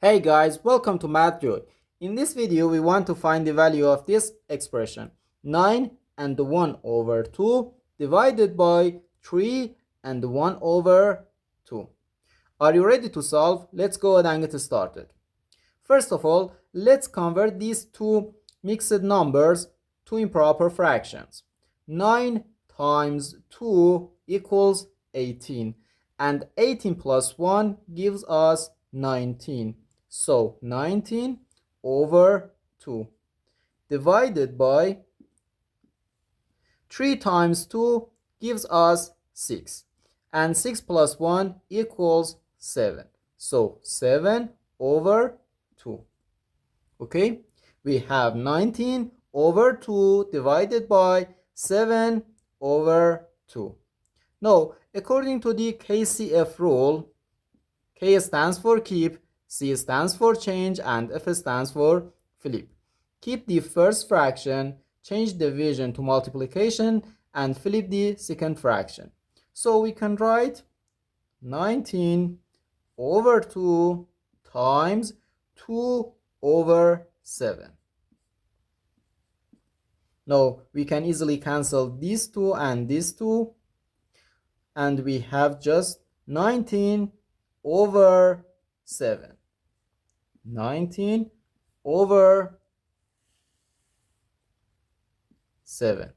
Hey guys, welcome to MathJoy. In this video, we want to find the value of this expression 9 and 1 over 2 divided by 3 and 1 over 2. Are you ready to solve? Let's go ahead and get started. First of all, let's convert these two mixed numbers to improper fractions. 9 times 2 equals 18, and 18 plus 1 gives us 19. So 19 over 2 divided by 3 times 2 gives us 6, and 6 plus 1 equals 7. So 7 over 2. Okay, we have 19 over 2 divided by 7 over 2. Now, according to the KCF rule, K stands for keep, C stands for change, and F stands for flip. Keep the first fraction, change division to multiplication, and flip the second fraction. So we can write 19 over 2 times 2 over 7. Now we can easily cancel these two and these two, and we have just 19 over 7. 19 over 7.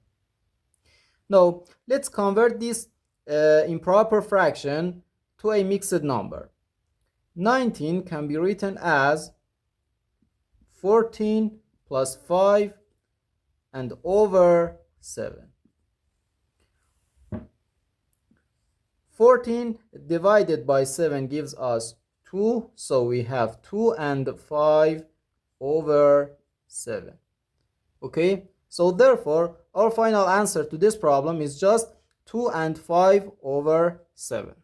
Now let's convert this improper fraction to a mixed number. 19 can be written as 14 plus 5 and over 7. 14 divided by 7 gives us 2, so we have 2 and 5 over 7. Okay, so therefore our final answer to this problem is just 2 and 5 over 7.